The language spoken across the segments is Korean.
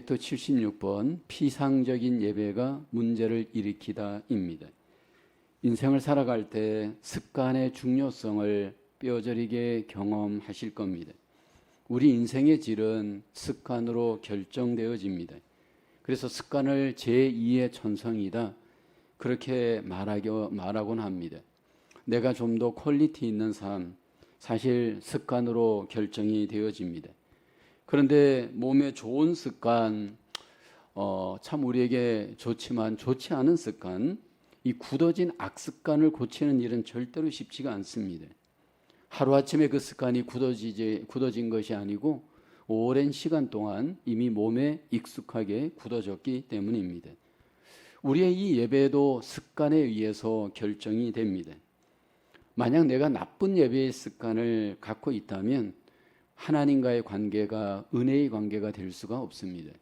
프로젝트 76번 피상적인 예배가 문제를 일으키다입니다. 인생을 살아갈 때 습관의 중요성을 뼈저리게 경험하실 겁니다. 우리 인생의 질은 습관으로 결정되어집니다. 그래서 습관을 제2의 천성이다, 그렇게 말하곤 합니다. 내가 좀 더 퀄리티 있는 삶, 사실 습관으로 결정이 되어집니다. 그런데 몸에 좋은 습관, 참 우리에게 좋지만 좋지 않은 습관, 이 굳어진 악습관을 고치는 일은 절대로 쉽지가 않습니다. 하루아침에 그 습관이 굳어진 것이 아니고 오랜 시간 동안 이미 몸에 익숙하게 굳어졌기 때문입니다. 우리의 이 예배도 습관에 의해서 결정이 됩니다. 만약 내가 나쁜 예배의 습관을 갖고 있다면 하나님과의 관계가 은혜의 관계가 될 수가 없습니다.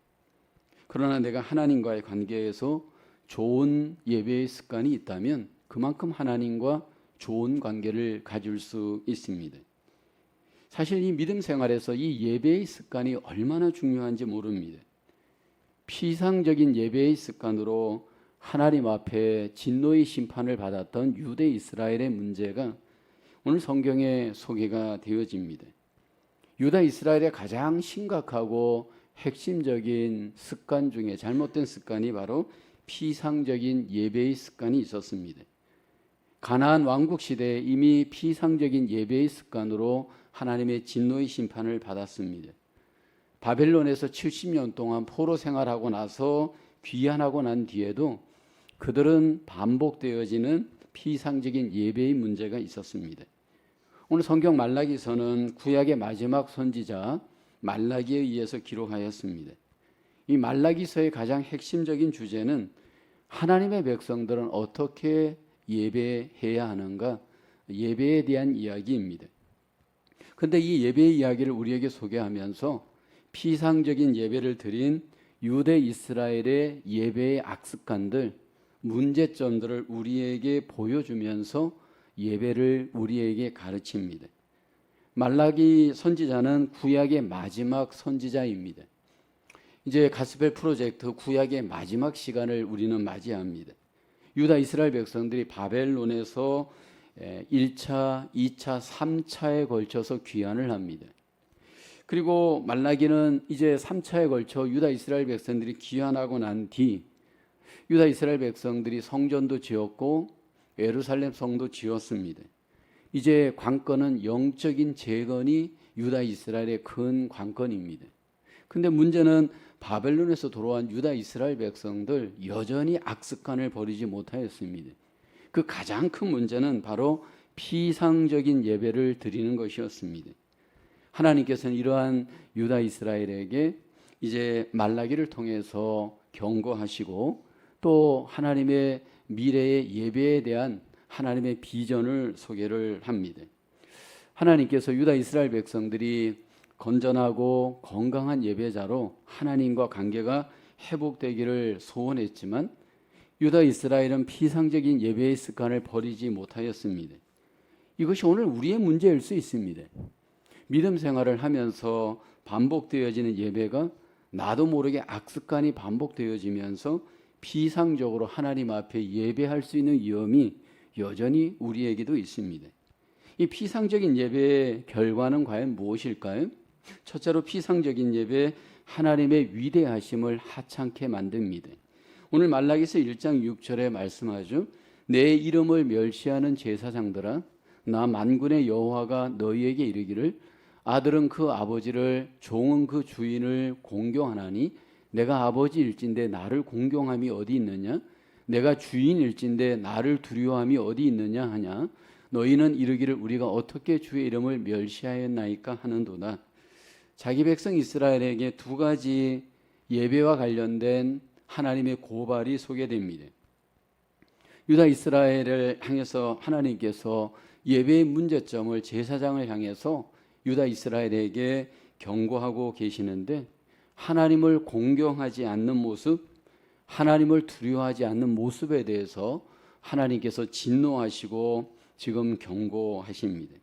그러나 내가 하나님과의 관계에서 좋은 예배의 습관이 있다면 그만큼 하나님과 좋은 관계를 가질 수 있습니다. 사실 이 믿음 생활에서 이 예배의 습관이 얼마나 중요한지 모릅니다. 피상적인 예배의 습관으로 하나님 앞에 진노의 심판을 받았던 유대 이스라엘의 문제가 오늘 성경에 소개가 되어집니다. 유다 이스라엘의 가장 심각하고 핵심적인 습관 중에 잘못된 습관이 바로 피상적인 예배의 습관이 있었습니다. 가나안 왕국 시대에 이미 피상적인 예배의 습관으로 하나님의 진노의 심판을 받았습니다. 바벨론에서 70년 동안 포로 생활하고 나서 귀환하고 난 뒤에도 그들은 반복되어지는 피상적인 예배의 문제가 있었습니다. 오늘 성경 말라기서는 구약의 마지막 선지자 말라기에 의해서 기록하였습니다. 이 말라기서의 가장 핵심적인 주제는 하나님의 백성들은 어떻게 예배해야 하는가, 예배에 대한 이야기입니다. 그런데 이 예배의 이야기를 우리에게 소개하면서 피상적인 예배를 드린 유대 이스라엘의 예배의 악습관들, 문제점들을 우리에게 보여주면서 예배를 우리에게 가르칩니다. 말라기 선지자는 구약의 마지막 선지자입니다. 이제 가스펠 프로젝트 구약의 마지막 시간을 우리는 맞이합니다. 유다 이스라엘 백성들이 바벨론에서 1차, 2차, 3차에 걸쳐서 귀환을 합니다. 그리고 말라기는 이제 3차에 걸쳐 유다 이스라엘 백성들이 귀환하고 난 뒤 유다 이스라엘 백성들이 성전도 지었고 예루살렘 성도 지었습니다. 이제 관건은 영적인 재건이 유다 이스라엘의 큰 관건입니다. 근데 문제는 바벨론에서 돌아온 유다 이스라엘 백성들 여전히 악습관을 버리지 못하였습니다. 그 가장 큰 문제는 바로 피상적인 예배를 드리는 것이었습니다. 하나님께서는 이러한 유다 이스라엘에게 이제 말라기를 통해서 경고하시고 또 하나님의 미래의 예배에 대한 하나님의 비전을 소개를 합니다. 하나님께서 유다 이스라엘 백성들이 건전하고 건강한 예배자로 하나님과 관계가 회복되기를 소원했지만 유다 이스라엘은 피상적인 예배의 습관을 버리지 못하였습니다. 이것이 오늘 우리의 문제일 수 있습니다. 믿음 생활을 하면서 반복되어지는 예배가 나도 모르게 악습관이 반복되어지면서 피상적으로 하나님 앞에 예배할 수 있는 위험이 여전히 우리에게도 있습니다. 이 피상적인 예배의 결과는 과연 무엇일까요? 첫째로 피상적인 예배, 하나님의 위대하심을 하찮게 만듭니다. 오늘 말라기서 1장 6절에 말씀하죠. 내 이름을 멸시하는 제사장들아, 나 만군의 여호와가 너희에게 이르기를 아들은 그 아버지를 종은 그 주인을 공경하나니 내가 아버지일진데 나를 공경함이 어디 있느냐? 내가 주인일진데 나를 두려워함이 어디 있느냐 하냐? 너희는 이르기를 우리가 어떻게 주의 이름을 멸시하였나이까 하는도다. 자기 백성 이스라엘에게 두 가지 예배와 관련된 하나님의 고발이 소개됩니다. 유다 이스라엘을 향해서 하나님께서 예배의 문제점을 제사장을 향해서 유다 이스라엘에게 경고하고 계시는데 하나님을 공경하지 않는 모습, 하나님을 두려워하지 않는 모습에 대해서 하나님께서 진노하시고 지금 경고하십니다.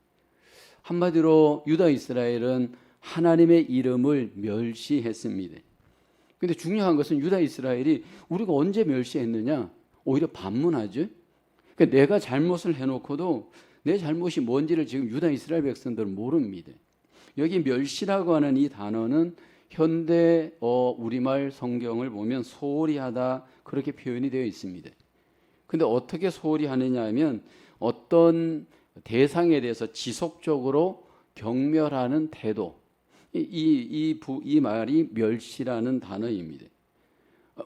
한마디로 유다 이스라엘은 하나님의 이름을 멸시했습니다. 근데 중요한 것은 유다 이스라엘이 우리가 언제 멸시했느냐? 오히려 반문하죠. 그러니까 내가 잘못을 해놓고도 내 잘못이 뭔지를 지금 유다 이스라엘 백성들은 모릅니다. 여기 멸시라고 하는 이 단어는 현대 우리말 성경을 보면 소홀히 하다 그렇게 표현이 되어 있습니다. 근데 어떻게 소홀히 하느냐 하면 어떤 대상에 대해서 지속적으로 경멸하는 태도, 이 말이 멸시라는 단어입니다.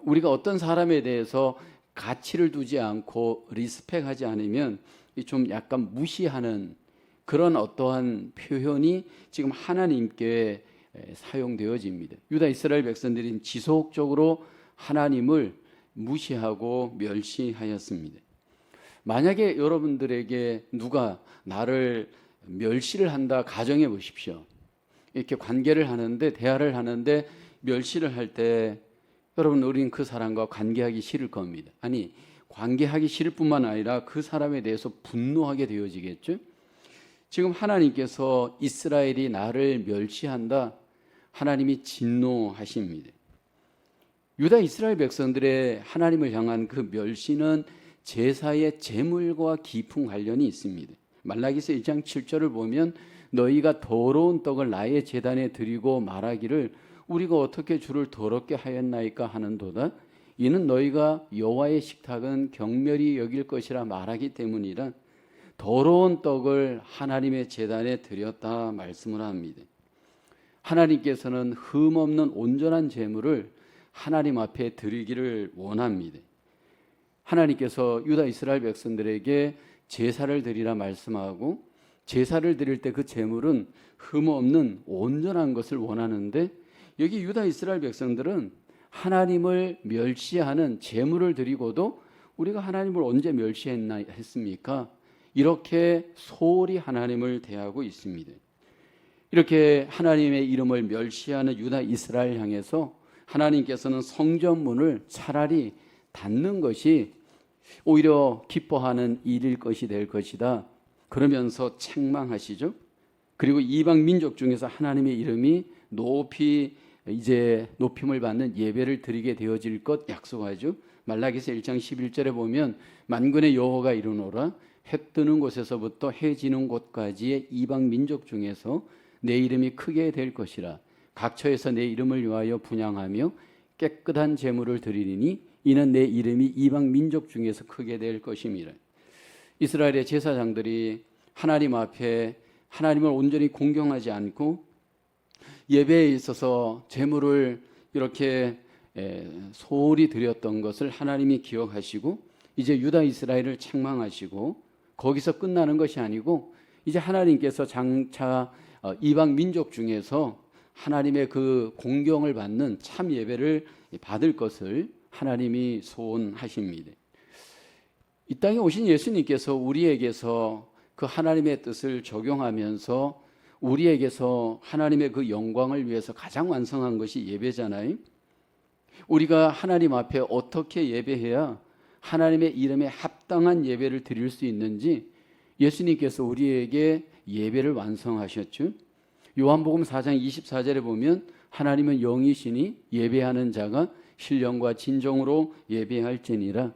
우리가 어떤 사람에 대해서 가치를 두지 않고 리스펙하지 않으면 좀 약간 무시하는 그런 어떠한 표현이 지금 하나님께 사용되어집니다. 유다 이스라엘 백성들은 지속적으로 하나님을 무시하고 멸시하였습니다. 만약에 여러분들에게 누가 나를 멸시를 한다 가정해 보십시오. 이렇게 관계를 하는데 대화를 하는데 멸시를 할 때 여러분 우리는 그 사람과 관계하기 싫을 겁니다. 아니 관계하기 싫을 뿐만 아니라 그 사람에 대해서 분노하게 되어지겠죠. 지금 하나님께서 이스라엘이 나를 멸시한다. 하나님이 진노하십니다. 유다 이스라엘 백성들의 하나님을 향한 그 멸시는 제사의 제물과 깊은 관련이 있습니다. 말라기서 1장 7절을 보면 너희가 더러운 떡을 나의 제단에 드리고 말하기를 우리가 어떻게 주를 더럽게 하였나이까 하는도다. 이는 너희가 여호와의 식탁은 경멸히 여길 것이라 말하기 때문이라. 더러운 떡을 하나님의 제단에 드렸다 말씀을 합니다. 하나님께서는 흠없는 온전한 제물을 하나님 앞에 드리기를 원합니다. 하나님께서 유다 이스라엘 백성들에게 제사를 드리라 말씀하고 제사를 드릴 때 그 제물은 흠없는 온전한 것을 원하는데 여기 유다 이스라엘 백성들은 하나님을 멸시하는 제물을 드리고도 우리가 하나님을 언제 멸시했습니까? 이렇게 소홀히 하나님을 대하고 있습니다. 이렇게 하나님의 이름을 멸시하는 유다 이스라엘 향해서 하나님께서는 성전문을 차라리 닫는 것이 오히려 기뻐하는 일일 것이 될 것이다. 그러면서 책망하시죠. 그리고 이방 민족 중에서 하나님의 이름이 높이 이제 높임을 받는 예배를 드리게 되어질 것 약속하죠. 말라기서 1장 11절에 보면 만군의 여호와가 이르노라 해 뜨는 곳에서부터 해 지는 곳까지의 이방 민족 중에서 내 이름이 크게 될 것이라. 각처에서 내 이름을 위하여 분향하며 깨끗한 제물을 드리리니 이는 내 이름이 이방 민족 중에서 크게 될 것임이라. 이스라엘의 제사장들이 하나님 앞에 하나님을 온전히 공경하지 않고 예배에 있어서 제물을 이렇게 소홀히 드렸던 것을 하나님이 기억하시고 이제 유다 이스라엘을 책망하시고 거기서 끝나는 것이 아니고 이제 하나님께서 장차 이방 민족 중에서 하나님의 그 공경을 받는 참 예배를 받을 것을 하나님이 소원하십니다. 이 땅에 오신 예수님께서 우리에게서 그 하나님의 뜻을 적용하면서 우리에게서 하나님의 그 영광을 위해서 가장 완성한 것이 예배잖아요. 우리가 하나님 앞에 어떻게 예배해야 하나님의 이름에 합당한 예배를 드릴 수 있는지 예수님께서 우리에게 예배를 완성하셨죠. 요한복음 4장 24절에 보면 하나님은 영이시니 예배하는 자가 신령과 진정으로 예배할지니라.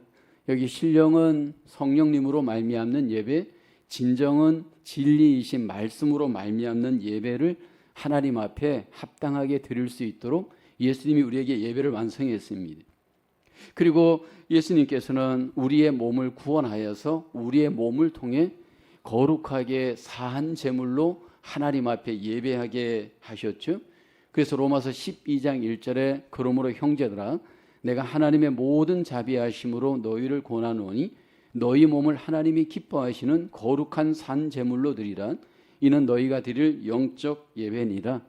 여기 신령은 성령님으로 말미암는 예배, 진정은 진리이신 말씀으로 말미암는 예배를 하나님 앞에 합당하게 드릴 수 있도록 예수님이 우리에게 예배를 완성했습니다. 그리고 예수님께서는 우리의 몸을 구원하여서 우리의 몸을 통해 거룩하게 사한 제물로 하나님 앞에 예배하게 하셨죠. 그래서 로마서 12장 1절에 그러므로 형제들아 내가 하나님의 모든 자비하심으로 너희를 권하노니 너희 몸을 하나님이 기뻐하시는 거룩한 산 제물로 드리라. 이는 너희가 드릴 영적 예배니라.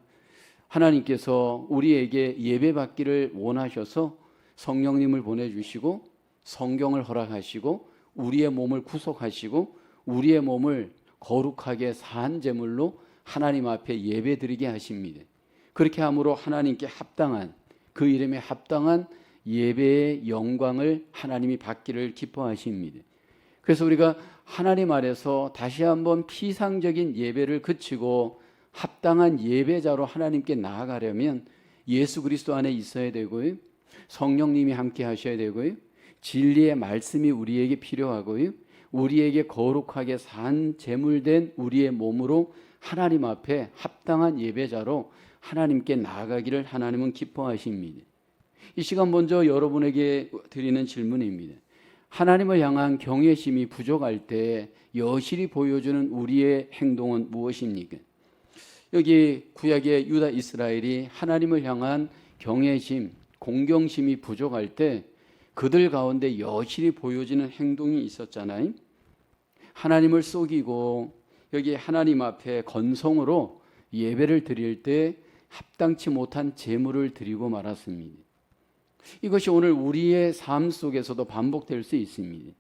하나님께서 우리에게 예배받기를 원하셔서 성령님을 보내주시고 성경을 허락하시고 우리의 몸을 구속하시고 우리의 몸을 거룩하게 산 제물로 하나님 앞에 예배드리게 하십니다. 그렇게 함으로 하나님께 합당한 그 이름에 합당한 예배의 영광을 하나님이 받기를 기뻐하십니다. 그래서 우리가 하나님 아래서 다시 한번 피상적인 예배를 그치고 합당한 예배자로 하나님께 나아가려면 예수 그리스도 안에 있어야 되고요. 성령님이 함께 하셔야 되고요. 진리의 말씀이 우리에게 필요하고요. 우리에게 거룩하게 산 제물된 우리의 몸으로 하나님 앞에 합당한 예배자로 하나님께 나아가기를 하나님은 기뻐하십니다. 이 시간 먼저 여러분에게 드리는 질문입니다. 하나님을 향한 경외심이 부족할 때 여실히 보여주는 우리의 행동은 무엇입니까? 여기 구약의 유다 이스라엘이 하나님을 향한 경외심, 공경심이 부족할 때 그들 가운데 여실히 보여지는 행동이 있었잖아요. 하나님을 속이고 여기 하나님 앞에 건성으로 예배를 드릴 때 합당치 못한 제물을 드리고 말았습니다. 이것이 오늘 우리의 삶 속에서도 반복될 수 있습니다.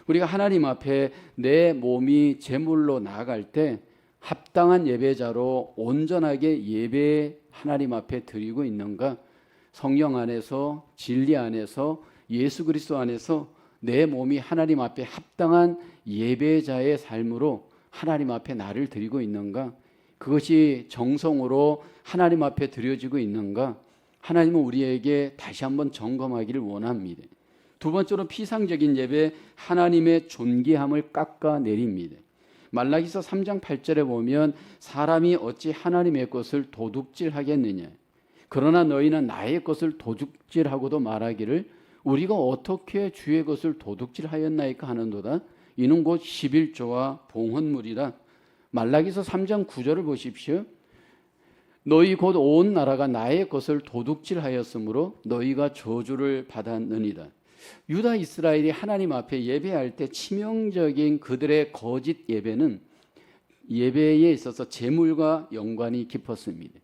우리가 하나님 앞에 내 몸이 제물로 나아갈 때 합당한 예배자로 온전하게 예배 하나님 앞에 드리고 있는가? 성령 안에서, 진리 안에서, 예수 그리스도 안에서 내 몸이 하나님 앞에 합당한 예배자의 삶으로 하나님 앞에 나를 드리고 있는가? 그것이 정성으로 하나님 앞에 드려지고 있는가? 하나님은 우리에게 다시 한번 점검하기를 원합니다. 두 번째로 피상적인 예배, 하나님의 존귀함을 깎아내립니다. 말라기서 3장 8절에 보면 사람이 어찌 하나님의 것을 도둑질하겠느냐. 그러나 너희는 나의 것을 도둑질하고도 말하기를 우리가 어떻게 주의 것을 도둑질하였나이까 하는도다. 이는 곧 11조와 봉헌물이라. 말라기서 3장 9절을 보십시오. 너희 곧 온 나라가 나의 것을 도둑질하였으므로 너희가 저주를 받았느니라. 유다 이스라엘이 하나님 앞에 예배할 때 치명적인 그들의 거짓 예배는 예배에 있어서 제물과 연관이 깊었습니다.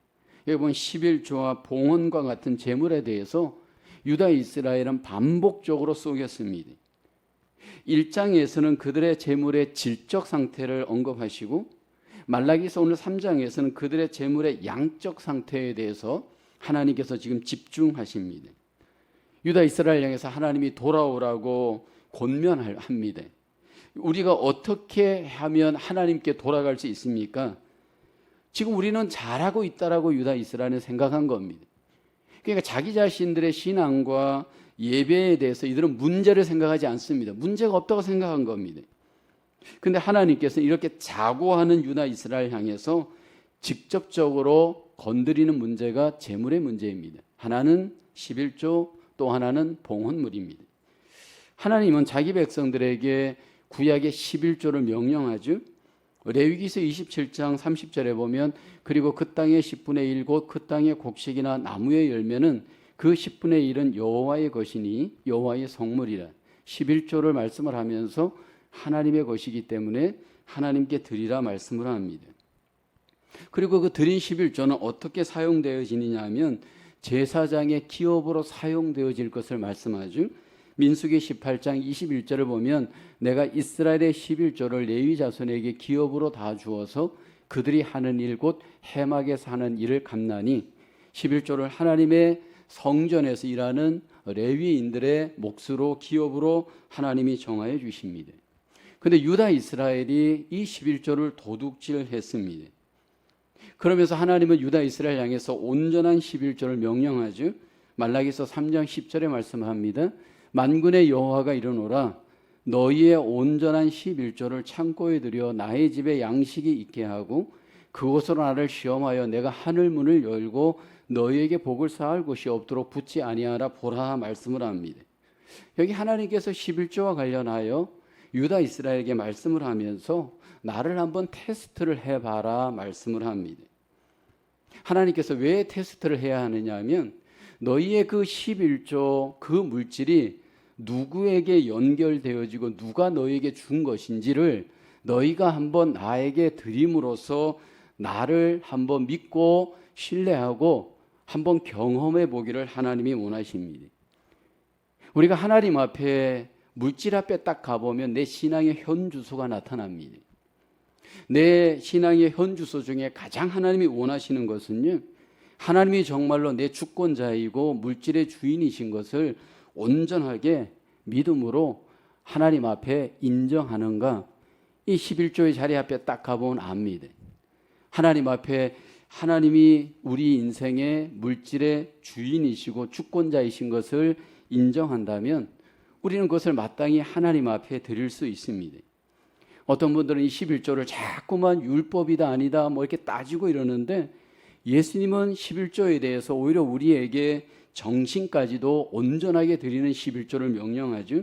여기 보면 11조와 봉헌과 같은 제물에 대해서 유다 이스라엘은 반복적으로 속였습니다. 1장에서는 그들의 제물의 질적 상태를 언급하시고 말라기서 오늘 3장에서는 그들의 제물의 양적 상태에 대해서 하나님께서 지금 집중하십니다. 유다 이스라엘 향해서 하나님이 돌아오라고 권면합니다. 우리가 어떻게 하면 하나님께 돌아갈 수 있습니까? 지금 우리는 잘하고 있다라고 유다 이스라엘은 생각한 겁니다. 그러니까 자기 자신들의 신앙과 예배에 대해서 이들은 문제를 생각하지 않습니다. 문제가 없다고 생각한 겁니다. 그런데 하나님께서 이렇게 자고하는 유다 이스라엘 향해서 직접적으로 건드리는 문제가 제물의 문제입니다. 하나는 11조, 또 하나는 봉헌물입니다. 하나님은 자기 백성들에게 구약의 11조를 명령하죠. 레위기서 27장 30절에 보면 그리고 그 땅의 10분의 1 곧 그 땅의 곡식이나 나무의 열매는 그 10분의 1은 여호와의 것이니 여호와의 성물이라. 11조를 말씀을 하면서 하나님의 것이기 때문에 하나님께 드리라 말씀을 합니다. 그리고 그 드린 11조는 어떻게 사용되어지느냐 하면 제사장의 기업으로 사용되어질 것을 말씀하죠. 민수기 18장 21절을 보면 내가 이스라엘의 11조를 레위 자손에게 기업으로 다 주어서 그들이 하는 일 곧 해막에서 하는 일을 갚나니 11조를 하나님의 성전에서 일하는 레위인들의 몫으로 기업으로 하나님이 정하여 주십니다. 그런데 유다 이스라엘이 이 11조를 도둑질했습니다. 그러면서 하나님은 유다 이스라엘 향해서 온전한 11조를 명령하죠. 말라기서 3장 10절에 말씀합니다. 만군의 여호와가 이르노라 너희의 온전한 11조를 창고에 들여 나의 집에 양식이 있게 하고 그곳으로 나를 시험하여 내가 하늘 문을 열고 너희에게 복을 쌓을 곳이 없도록 붙지 아니하라 보라 말씀을 합니다. 여기 하나님께서 11조와 관련하여 유다 이스라엘에게 말씀을 하면서 나를 한번 테스트를 해봐라 말씀을 합니다. 하나님께서 왜 테스트를 해야 하느냐 하면 너희의 그 11조 그 물질이 누구에게 연결되어지고 누가 너희에게 준 것인지를 너희가 한번 나에게 드림으로써 나를 한번 믿고 신뢰하고 한번 경험해 보기를 하나님이 원하십니다. 우리가 하나님 앞에 물질 앞에 딱 가보면 내 신앙의 현주소가 나타납니다. 내 신앙의 현주소 중에 가장 하나님이 원하시는 것은요, 하나님이 정말로 내 주권자이고 물질의 주인이신 것을 온전하게 믿음으로 하나님 앞에 인정하는가. 이 11조의 자리 앞에 딱 가보면 압니다. 하나님 앞에 하나님이 우리 인생의 물질의 주인이시고 주권자이신 것을 인정한다면 우리는 그것을 마땅히 하나님 앞에 드릴 수 있습니다. 어떤 분들은 이 11조를 자꾸만 율법이다 아니다 뭐 이렇게 따지고 이러는데, 예수님은 11조에 대해서 오히려 우리에게 정신까지도 온전하게 드리는 11조를 명령하죠.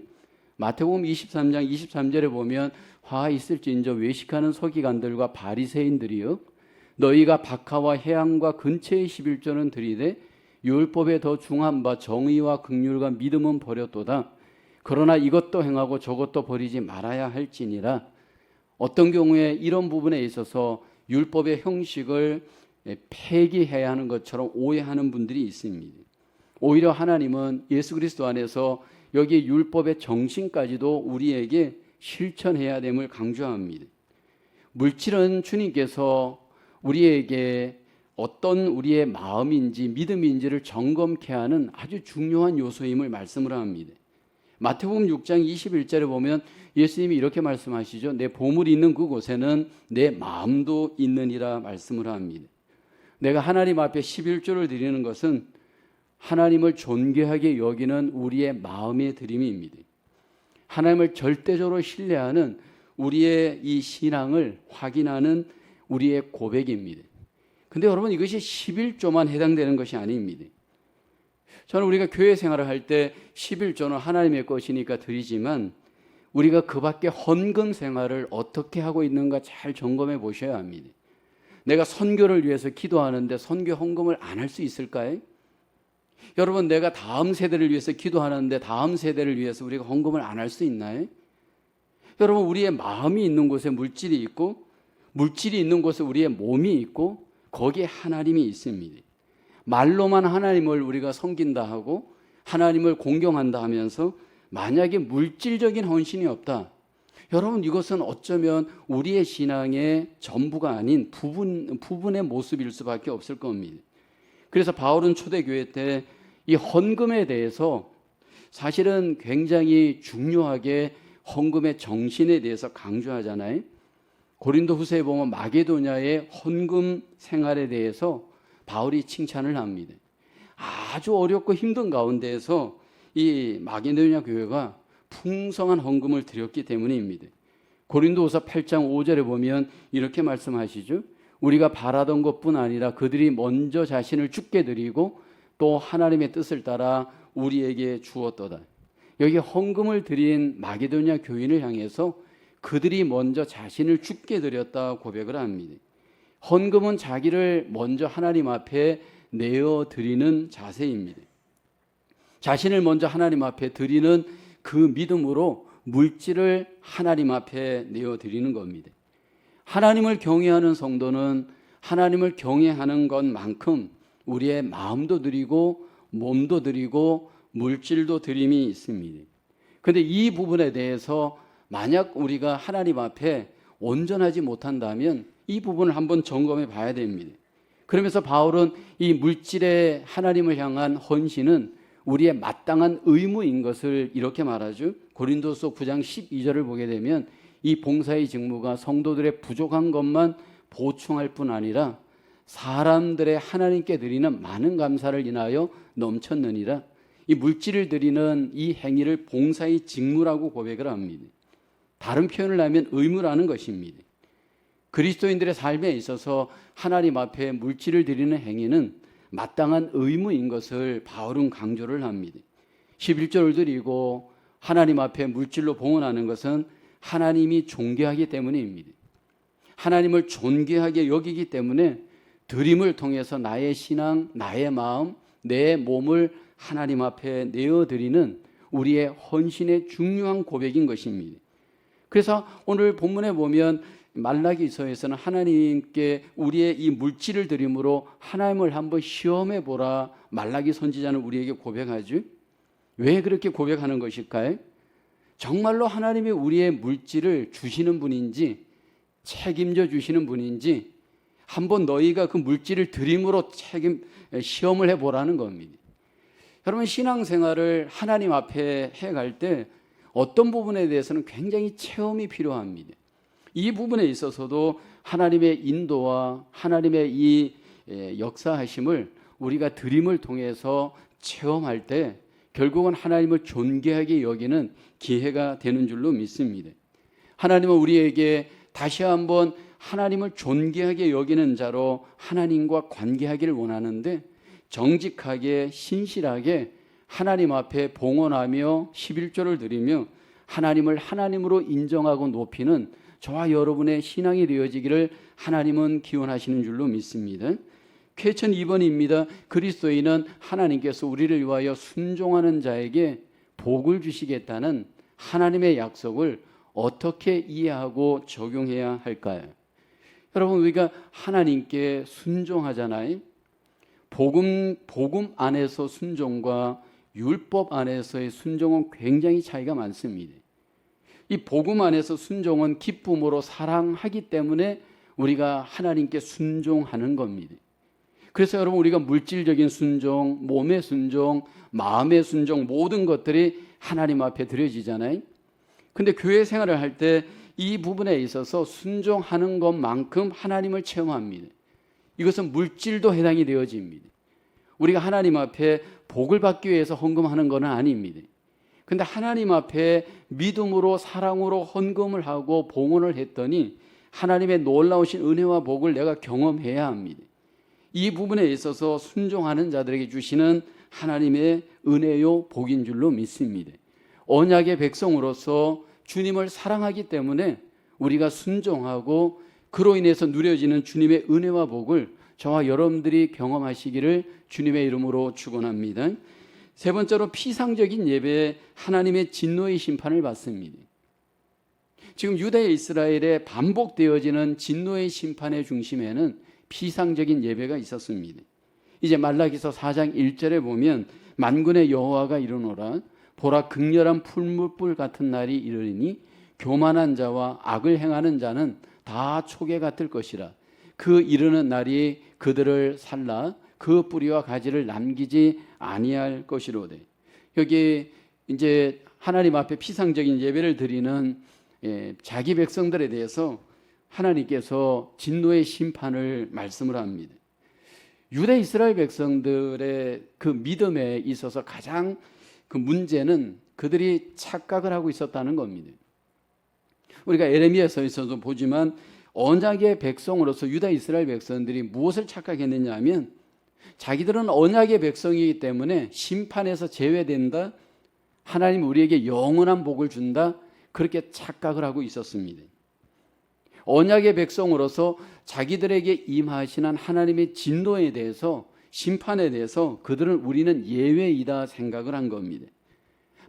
마태복음 23장 23절에 보면 화 있을지인저 외식하는 서기관들과 바리새인들이여 너희가 박하와 해양과 근처의 11조는 드리되 율법에 더 중한 바 정의와 긍휼과 믿음은 버렸도다. 그러나 이것도 행하고 저것도 버리지 말아야 할지니라. 어떤 경우에 이런 부분에 있어서 율법의 형식을 폐기해야 하는 것처럼 오해하는 분들이 있습니다. 오히려 하나님은 예수 그리스도 안에서 여기 율법의 정신까지도 우리에게 실천해야 됨을 강조합니다. 물질은 주님께서 우리에게 어떤 우리의 마음인지 믿음인지를 점검케 하는 아주 중요한 요소임을 말씀을 합니다. 마태복음 6장 21절에 보면 예수님이 이렇게 말씀하시죠. 내 보물이 있는 그곳에는 내 마음도 있느니라 말씀을 합니다. 내가 하나님 앞에 11조를 드리는 것은 하나님을 존귀하게 여기는 우리의 마음의 드림입니다. 하나님을 절대적으로 신뢰하는 우리의 이 신앙을 확인하는 우리의 고백입니다. 근데 여러분, 이것이 11조만 해당되는 것이 아닙니다. 저는 우리가 교회 생활을 할 때 11조는 하나님의 것이니까 드리지만 우리가 그 밖에 헌금 생활을 어떻게 하고 있는가 잘 점검해 보셔야 합니다. 내가 선교를 위해서 기도하는데 선교 헌금을 안 할 수 있을까요? 여러분, 내가 다음 세대를 위해서 기도하는데 다음 세대를 위해서 우리가 헌금을 안 할 수 있나요? 여러분, 우리의 마음이 있는 곳에 물질이 있고 물질이 있는 곳에 우리의 몸이 있고 거기에 하나님이 있습니다. 말로만 하나님을 우리가 섬긴다 하고 하나님을 공경한다 하면서 만약에 물질적인 헌신이 없다, 여러분, 이것은 어쩌면 우리의 신앙의 전부가 아닌 부분의 모습일 수밖에 없을 겁니다. 그래서 바울은 초대교회 때 이 헌금에 대해서 사실은 굉장히 중요하게 헌금의 정신에 대해서 강조하잖아요. 고린도 후서에 보면 마게도냐의 헌금 생활에 대해서 바울이 칭찬을 합니다. 아주 어렵고 힘든 가운데에서 이 마게도냐 교회가 풍성한 헌금을 드렸기 때문입니다. 고린도후서 8장 5절에 보면 이렇게 말씀하시죠. 우리가 바라던 것뿐 아니라 그들이 먼저 자신을 주께 드리고 또 하나님의 뜻을 따라 우리에게 주었도다. 여기 헌금을 드린 마게도냐 교인을 향해서 그들이 먼저 자신을 주께 드렸다 고백을 합니다. 헌금은 자기를 먼저 하나님 앞에 내어드리는 자세입니다. 자신을 먼저 하나님 앞에 드리는 그 믿음으로 물질을 하나님 앞에 내어드리는 겁니다. 하나님을 경외하는 성도는 하나님을 경외하는 것만큼 우리의 마음도 드리고 몸도 드리고 물질도 드림이 있습니다. 그런데 이 부분에 대해서 만약 우리가 하나님 앞에 온전하지 못한다면 이 부분을 한번 점검해 봐야 됩니다. 그러면서 바울은 이 물질의 하나님을 향한 헌신은 우리의 마땅한 의무인 것을 이렇게 말하죠. 고린도서 9장 12절을 보게 되면 이 봉사의 직무가 성도들의 부족한 것만 보충할 뿐 아니라 사람들의 하나님께 드리는 많은 감사를 인하여 넘쳤느니라. 이 물질을 드리는 이 행위를 봉사의 직무라고 고백을 합니다. 다른 표현을 하면 의무라는 것입니다. 그리스도인들의 삶에 있어서 하나님 앞에 물질을 드리는 행위는 마땅한 의무인 것을 바울은 강조를 합니다. 11조를 드리고 하나님 앞에 물질로 봉헌하는 것은 하나님이 존귀하기 때문입니다. 하나님을 존귀하게 여기기 때문에 드림을 통해서 나의 신앙, 나의 마음, 내 몸을 하나님 앞에 내어드리는 우리의 헌신의 중요한 고백인 것입니다. 그래서 오늘 본문에 보면 말라기서에서는 하나님께 우리의 이 물질을 드림으로 하나님을 한번 시험해 보라 말라기 선지자는 우리에게 고백하죠. 왜 그렇게 고백하는 것일까요? 정말로 하나님이 우리의 물질을 주시는 분인지 책임져 주시는 분인지 한번 너희가 그 물질을 드림으로 시험을 해보라는 겁니다. 여러분, 신앙생활을 하나님 앞에 해갈 때 어떤 부분에 대해서는 굉장히 체험이 필요합니다. 이 부분에 있어서도 하나님의 인도와 하나님의 이 역사하심을 우리가 드림을 통해서 체험할 때 결국은 하나님을 존귀하게 여기는 기회가 되는 줄로 믿습니다. 하나님은 우리에게 다시 한번 하나님을 존귀하게 여기는 자로 하나님과 관계하기를 원하는데, 정직하게 신실하게 하나님 앞에 봉헌하며 11조를 드리며 하나님을 하나님으로 인정하고 높이는 저와 여러분의 신앙이 되어지기를 하나님은 기원하시는 줄로 믿습니다. 쾌천 2번입니다. 그리스도인은 하나님께서 우리를 위하여 순종하는 자에게 복을 주시겠다는 하나님의 약속을 어떻게 이해하고 적용해야 할까요? 여러분, 우리가 하나님께 순종하잖아요. 복음 안에서 순종과 율법 안에서의 순종은 굉장히 차이가 많습니다. 이 복음 안에서 순종은 기쁨으로 사랑하기 때문에 우리가 하나님께 순종하는 겁니다. 그래서 여러분, 우리가 물질적인 순종, 몸의 순종, 마음의 순종, 모든 것들이 하나님 앞에 드려지잖아요. 근데 교회 생활을 할 때 이 부분에 있어서 순종하는 것만큼 하나님을 체험합니다. 이것은 물질도 해당이 되어집니다. 우리가 하나님 앞에 복을 받기 위해서 헌금하는 것은 아닙니다. 근데 하나님 앞에 믿음으로 사랑으로 헌금을 하고 봉헌을 했더니 하나님의 놀라우신 은혜와 복을 내가 경험해야 합니다. 이 부분에 있어서 순종하는 자들에게 주시는 하나님의 은혜요 복인 줄로 믿습니다. 언약의 백성으로서 주님을 사랑하기 때문에 우리가 순종하고 그로 인해서 누려지는 주님의 은혜와 복을 저와 여러분들이 경험하시기를 주님의 이름으로 축원합니다. 세 번째로 피상적인 예배에 하나님의 진노의 심판을 받습니다. 지금 유다 이스라엘에 반복되어지는 진노의 심판의 중심에는 피상적인 예배가 있었습니다. 이제 말라기서 4장 1절에 보면 만군의 여호와가 이르노라 보라 극렬한 풀무불 같은 날이 이르리니 교만한 자와 악을 행하는 자는 다 초계 같을 것이라. 그 이르는 날이 그들을 살라 그 뿌리와 가지를 남기지 아니할 것이로되. 여기 이제 하나님 앞에 피상적인 예배를 드리는 자기 백성들에 대해서 하나님께서 진노의 심판을 말씀을 합니다. 유다 이스라엘 백성들의 그 믿음에 있어서 가장 그 문제는 그들이 착각을 하고 있었다는 겁니다. 우리가 에레미야서에서도 보지만 언약의 백성으로서 유다 이스라엘 백성들이 무엇을 착각했느냐 하면 자기들은 언약의 백성이기 때문에 심판에서 제외된다, 하나님 우리에게 영원한 복을 준다, 그렇게 착각을 하고 있었습니다. 언약의 백성으로서 자기들에게 임하시는 하나님의 진노에 대해서, 심판에 대해서 그들은 우리는 예외이다 생각을 한 겁니다.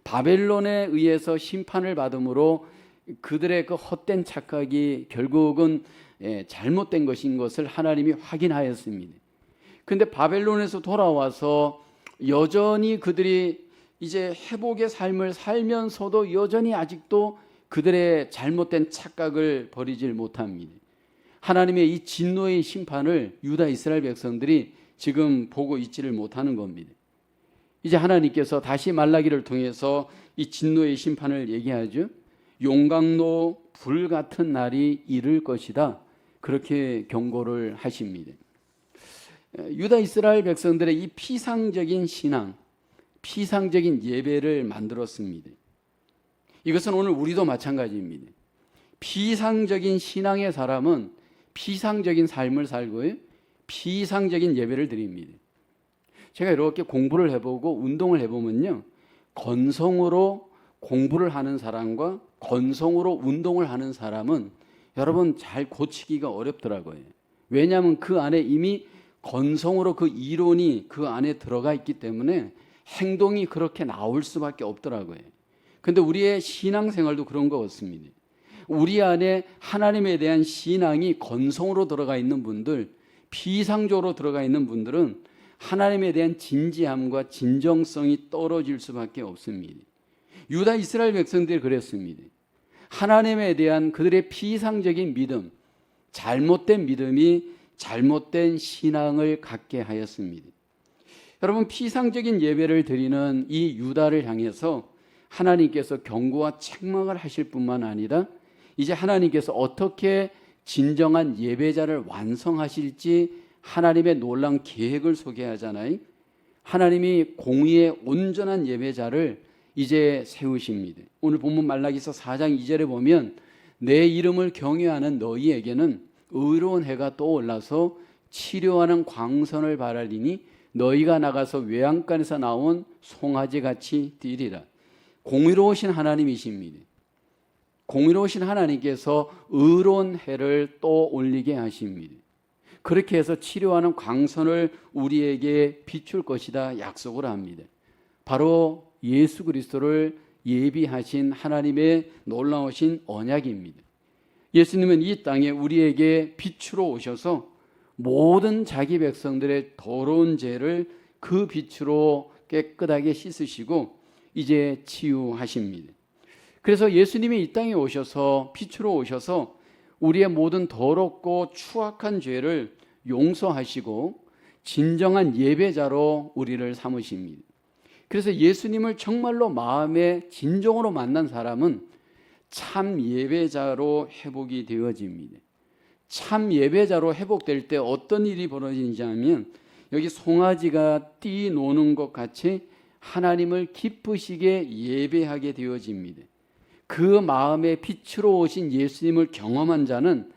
바벨론에 의해서 심판을 받음으로 그들의 그 헛된 착각이 결국은 잘못된 것인 것을 하나님이 확인하였습니다. 그런데 바벨론에서 돌아와서 여전히 그들이 이제 회복의 삶을 살면서도 여전히 아직도 그들의 잘못된 착각을 버리질 못합니다. 하나님의 이 진노의 심판을 유다 이스라엘 백성들이 지금 보고 있지를 못하는 겁니다. 이제 하나님께서 다시 말라기를 통해서 이 진노의 심판을 얘기하죠. 용광로 불 같은 날이 이를 것이다, 그렇게 경고를 하십니다. 유다 이스라엘 백성들의 이 피상적인 신앙, 피상적인 예배를 만들었습니다. 이것은 오늘 우리도 마찬가지입니다. 피상적인 신앙의 사람은 피상적인 삶을 살고요, 피상적인 예배를 드립니다. 제가 이렇게 공부를 해보고 운동을 해보면요, 건성으로 공부를 하는 사람과 건성으로 운동을 하는 사람은 여러분 잘 고치기가 어렵더라고요. 왜냐하면 그 안에 이미 건성으로 그 이론이 그 안에 들어가 있기 때문에 행동이 그렇게 나올 수밖에 없더라고요. 근데 우리의 신앙생활도 그런 것 같습니다. 우리 안에 하나님에 대한 신앙이 건성으로 들어가 있는 분들, 피상적으로 들어가 있는 분들은 하나님에 대한 진지함과 진정성이 떨어질 수밖에 없습니다. 유다 이스라엘 백성들이 그랬습니다. 하나님에 대한 그들의 피상적인 믿음, 잘못된 믿음이 잘못된 신앙을 갖게 하였습니다. 여러분, 피상적인 예배를 드리는 이 유다를 향해서 하나님께서 경고와 책망을 하실 뿐만 아니라 이제 하나님께서 어떻게 진정한 예배자를 완성하실지 하나님의 놀라운 계획을 소개하잖아요. 하나님이 공의의 온전한 예배자를 이제 세우십니다. 오늘 본문 말라기서 4장 2절에 보면 내 이름을 경외하는 너희에게는 의로운 해가 떠올라서 치료하는 광선을 바라리니 너희가 나가서 외양간에서 나온 송아지같이 뛰리라. 공의로우신 하나님이십니다. 공의로우신 하나님께서 의로운 해를 또 올리게 하십니다. 그렇게 해서 치료하는 광선을 우리에게 비출 것이다 약속을 합니다. 바로 예수 그리스도를 예비하신 하나님의 놀라우신 언약입니다. 예수님은 이 땅에 우리에게 빛으로 오셔서 모든 자기 백성들의 더러운 죄를 그 빛으로 깨끗하게 씻으시고 이제 치유하십니다. 그래서 예수님이 이 땅에 오셔서 빛으로 오셔서 우리의 모든 더럽고 추악한 죄를 용서하시고 진정한 예배자로 우리를 삼으십니다. 그래서 예수님을 정말로 마음의 진정으로 만난 사람은 참 예배자로 회복이 되어집니다. 참 예배자로 회복될 때 어떤 일이 벌어지는지 하면 여기 송아지가 뛰노는 것 같이 하나님을 기쁘시게 예배하게 되어집니다. 그 마음의 빛으로 오신 예수님을 경험한 자는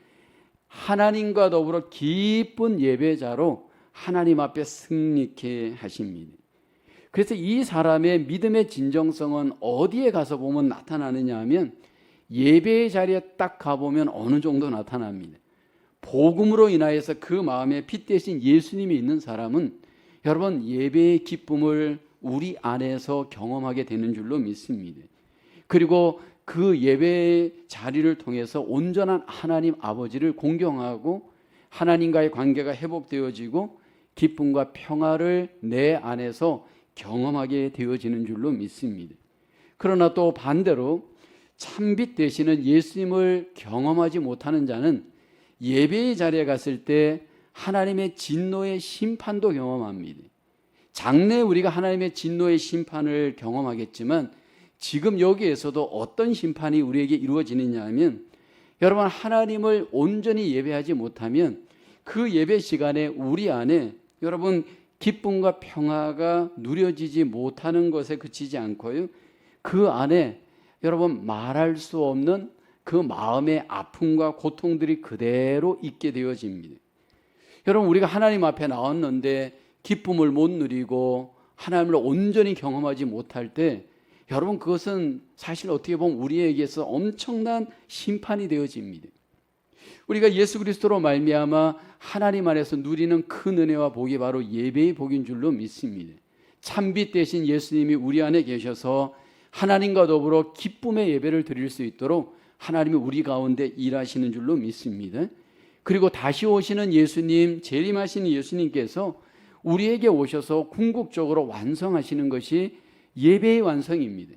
하나님과 더불어 기쁜 예배자로 하나님 앞에 승리케 하십니다. 그래서 이 사람의 믿음의 진정성은 어디에 가서 보면 나타나느냐 하면 예배의 자리에 딱 가보면 어느 정도 나타납니다. 복음으로 인하여서 그 마음에 빛 대신 예수님이 있는 사람은 여러분 예배의 기쁨을 우리 안에서 경험하게 되는 줄로 믿습니다. 그리고 그 예배의 자리를 통해서 온전한 하나님 아버지를 공경하고 하나님과의 관계가 회복되어지고 기쁨과 평화를 내 안에서 경험하게 되어지는 줄로 믿습니다. 그러나 또 반대로 참빛 되시는 예수님을 경험하지 못하는 자는 예배의 자리에 갔을 때 하나님의 진노의 심판도 경험합니다. 장래에 우리가 하나님의 진노의 심판을 경험하겠지만 지금 여기에서도 어떤 심판이 우리에게 이루어지느냐 하면 여러분 하나님을 온전히 예배하지 못하면 그 예배 시간에 우리 안에 여러분 기쁨과 평화가 누려지지 못하는 것에 그치지 않고요. 그 안에 여러분 말할 수 없는 그 마음의 아픔과 고통들이 그대로 있게 되어집니다. 여러분 우리가 하나님 앞에 나왔는데 기쁨을 못 누리고 하나님을 온전히 경험하지 못할 때 여러분 그것은 사실 어떻게 보면 우리에게서 엄청난 심판이 되어집니다. 우리가 예수 그리스도로 말미암아 하나님 안에서 누리는 큰 은혜와 복이 바로 예배의 복인 줄로 믿습니다. 참빛 대신 예수님이 우리 안에 계셔서 하나님과 더불어 기쁨의 예배를 드릴 수 있도록 하나님이 우리 가운데 일하시는 줄로 믿습니다. 그리고 다시 오시는 예수님, 재림하시는 예수님께서 우리에게 오셔서 궁극적으로 완성하시는 것이 예배의 완성입니다.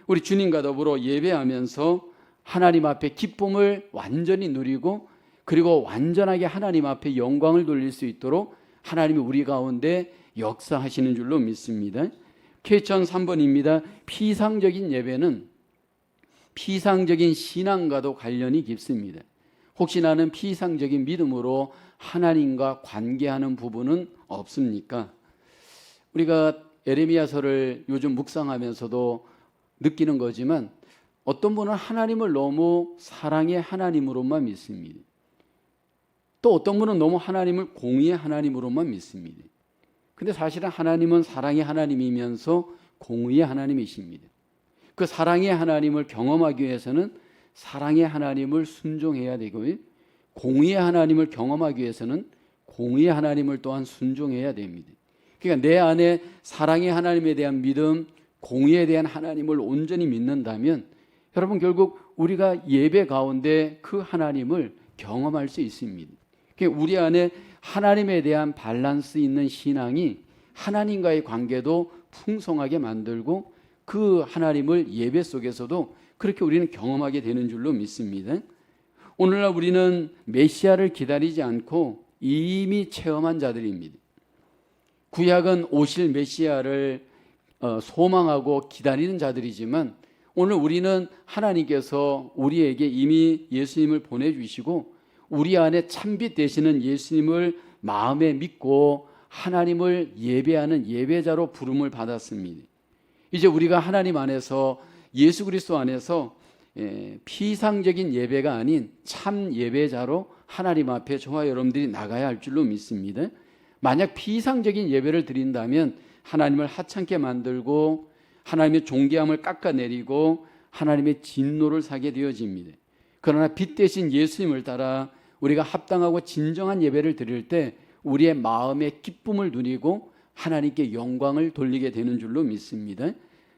우리 주님과 더불어 예배하면서 하나님 앞에 기쁨을 완전히 누리고 그리고 완전하게 하나님 앞에 영광을 돌릴 수 있도록 하나님이 우리 가운데 역사하시는 줄로 믿습니다. 퀘스천 3번입니다. 피상적인 예배는 피상적인 신앙과도 관련이 깊습니다. 혹시 나는 피상적인 믿음으로 하나님과 관계하는 부분은 없습니까? 우리가 에레미야서를 요즘 묵상하면서도 느끼는 거지만 어떤 분은 하나님을 너무 사랑의 하나님으로만 믿습니다. 또 어떤 분은 너무 하나님을 공의의 하나님으로만 믿습니다. 근데 사실은 하나님은 사랑의 하나님이면서 공의의 하나님이십니다. 그 사랑의 하나님을 경험하기 위해서는 사랑의 하나님을 순종해야 되고요. 공의의 하나님을 경험하기 위해서는 공의의 하나님을 또한 순종해야 됩니다. 그러니까 내 안에 사랑의 하나님에 대한 믿음, 공의에 대한 하나님을 온전히 믿는다면 여러분 결국 우리가 예배 가운데 그 하나님을 경험할 수 있습니다. 그러니까 우리 안에 하나님에 대한 밸런스 있는 신앙이 하나님과의 관계도 풍성하게 만들고 그 하나님을 예배 속에서도 그렇게 우리는 경험하게 되는 줄로 믿습니다. 오늘날 우리는 메시아를 기다리지 않고 이미 체험한 자들입니다. 구약은 오실 메시아를 소망하고 기다리는 자들이지만 오늘 우리는 하나님께서 우리에게 이미 예수님을 보내주시고 우리 안에 참빛 되시는 예수님을 마음에 믿고 하나님을 예배하는 예배자로 부름을 받았습니다. 이제 우리가 하나님 안에서 예수 그리스도 안에서 피상적인 예배가 아닌 참 예배자로 하나님 앞에 저와 여러분들이 나가야 할 줄로 믿습니다. 만약 피상적인 예배를 드린다면 하나님을 하찮게 만들고 하나님의 존귀함을 깎아내리고 하나님의 진노를 사게 되어집니다. 그러나 빛 대신 예수님을 따라 우리가 합당하고 진정한 예배를 드릴 때 우리의 마음의 기쁨을 누리고 하나님께 영광을 돌리게 되는 줄로 믿습니다.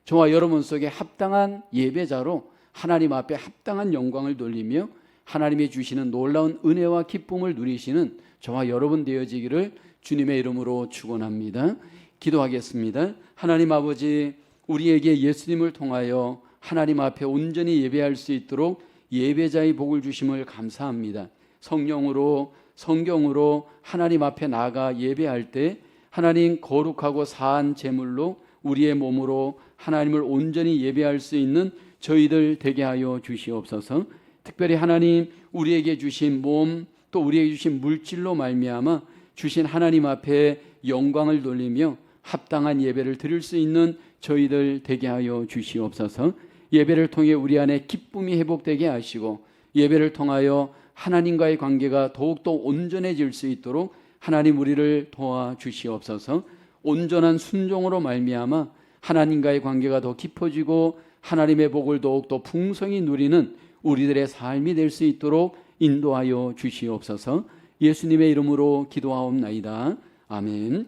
저와 여러분 속에 합당한 예배자로 하나님 앞에 합당한 영광을 돌리며 하나님이 주시는 놀라운 은혜와 기쁨을 누리시는 저와 여러분 되어지기를 주님의 이름으로 축원합니다. 기도하겠습니다. 하나님 아버지, 우리에게 예수님을 통하여 하나님 앞에 온전히 예배할 수 있도록 예배자의 복을 주심을 감사합니다. 성령으로 성경으로 하나님 앞에 나아가 예배할 때 하나님 거룩하고 사한 제물로 우리의 몸으로 하나님을 온전히 예배할 수 있는 저희들 되게 하여 주시옵소서. 특별히 하나님 우리에게 주신 몸 또 우리에게 주신 물질로 말미암아 주신 하나님 앞에 영광을 돌리며 합당한 예배를 드릴 수 있는 저희들 되게 하여 주시옵소서. 예배를 통해 우리 안에 기쁨이 회복되게 하시고 예배를 통하여 하나님과의 관계가 더욱더 온전해질 수 있도록 하나님 우리를 도와주시옵소서. 온전한 순종으로 말미암아 하나님과의 관계가 더 깊어지고 하나님의 복을 더욱더 풍성히 누리는 우리들의 삶이 될 수 있도록 인도하여 주시옵소서. 예수님의 이름으로 기도하옵나이다. 아멘.